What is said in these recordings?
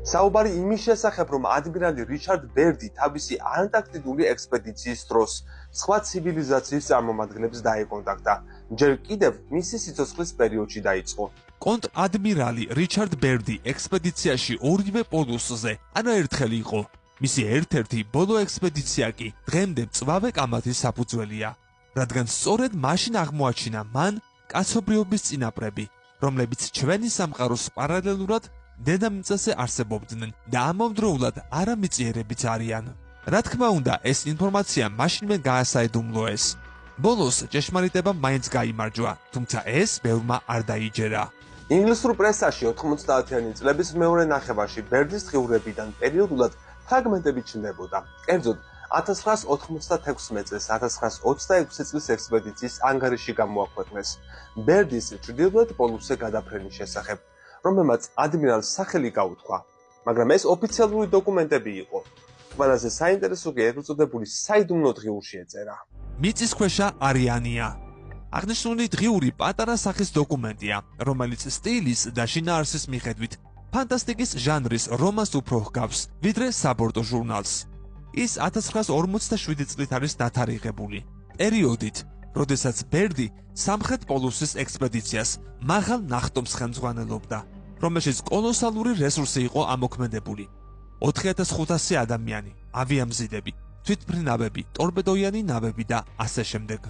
საუბარი იმის შესახებ, რომ ადმირალი რიჩარდ ბერდი თავისი ანტარქტიდული ექსპედიციის დროს სხვა ცივილიზაციის წარმომადგენლებს დაეკონტაქტა. ჯერ კიდევ მისი სიცოცხლის პერიოდში დაიწყო. კონტრ-ადმირალი რიჩარდ ბერდი ექსპედიციაში ორივე პოლუსზე არაერთხელ იყო. მისი ერთ-ერთი ბოლო ექსპედიცია კი დღემდე მწვავე კამათის საფუძველია, რადგან სწორედ მაშინ აღმოაჩინა მან კაცობრიობის წინაპრები, რომლებიც ჩვენი სამყაროს პარალელურად დედამიწაზე არსებობდნენ და ამავდროულად არამიწიერებიც არიან. რა თქმა უნდა, ეს ინფორმაცია მაშინვე გაასაიდუმლოეს. ბოლოს ჭეშმარიტება მაინც გაიმარჯვა, თუმცა ეს ბევრმა არ დაიჯერა. ინგლისურ პრესაში 90-იანი წლების მეორე ნახევარში ბერდის დღიურებიდან პერიოდულად ფრაგმენტები ჩნდებოდა. კერძოდ, 1996 წელს 1926 წლის ექსპედიციის ანგარიში გამოაქვეყნეს ბერდის ჩრდილოეთ პოლუსზე გადაფრენის შესახებ, რომელმაც ადმირალს სახელი გაუთქვა, მაგრამ ეს ოფიციალური დოკუმენტები იყო. ყველაზე საინტერესო კი ეგრწოდებული საიდუმლო დღიურში ეწერა. მიწისქვეშა არიანია. აღნიშნული დღიური პატარა სახის დოკუმენტია, რომელიც სტილის და შინაარსის მიხედვით ფანტასტიკის ჟანრის რომანს უფრო ჰგავს, ვიდრე საბორტო ჟურნალს. ის 1947 წლით არის დათარიღებული. პერიოდით, როდესაც ბერდი სამხრეთ პოლუსის ექსპედიციას მაღალ ნახტომს ხელმძღვანელობდა, რომელშიც კოლოსალური რესურსი იყო ამოქმედებული. 4500 ადამიანი, ავიამზიდები, თვითმფრინავები, ტორპედოიანი ნავები და ასე შემდეგ.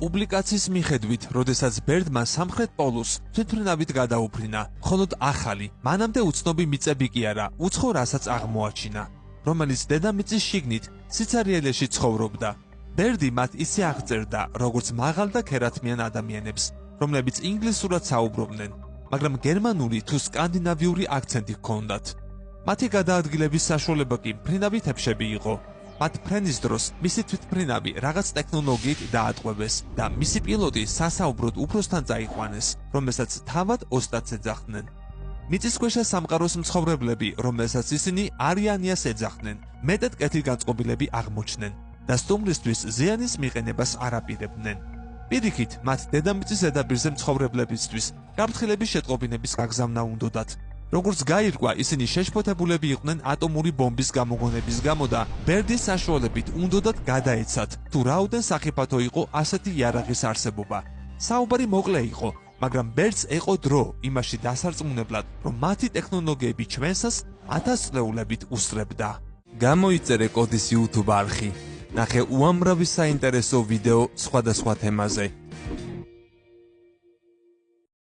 პუბლიკაციის მიხედვით, როდესაც ბერდმა სამხრეთ პოლუსს თვითმფრინავით გადაუფრინა, მხოლოდ ახალი, მანამდე უცნობი მიწები კი არა, უცხო რასაც აღმოაჩინა, რომელიც დედამიწის შიგნით სიცარიელეში ცხოვრობდა. ბერდი მათ ისე აღწერდა, როგორც მაღალ და ქერათმიან ადამიანებს, რომლებიც ინგლისურად საუბრობდნენ, მაგრამ გერმანული თუ სკანდინავიური აქცენტი ჰქონდათ. მათი გადაადგილების საშუალება კი მფრინავი თეფშები იყო. მათ ფრენის დროს მისი თვითმფრინავი რაღაც ტექნოლოგიით დაატყვევეს და მისი პილოტი სასაუბროდ უფროსთან წაიყვანეს, რომელსაც თავად ოსტატს ეძახდნენ. მიწისქვეშა სამყაროს მცხოვრებლები, რომელსაც ისინი არიანიას ეძახდნენ, მეტად კეთილგანწყობილები აღმოჩნდნენ და სტუმრისთვის ზიანის მიყენებას არ აპირებდნენ. პირიქით, მათ დედამიწის ზედაპირზე მცხოვრებლებისთვის გაფრთხილების შეტყობინების გაგზავნა უნდოდათ. როგორც გაირკვა, ისინი შეშფოთებულები იყვნენ ატომური ბომბის გამოგონების გამო და ბერდის საშუალებით უნდოდათ გადაეცათ, თუ რაოდენ სახიფათო იყო ასეთი იარაღის არსებობა. საუბარი მოკლე იყო, მაგრამ ბერდს ეყო დრო იმაში დასარწმუნებლად, რომ მათი ტექნოლოგიები ჩვენსას 1000 წლეულებით უსწრებდა. გამოიწერე კოდის YouTube არხი. ნახე უამრავი საინტერესო ვიდეო სხვადასხვა თემაზე.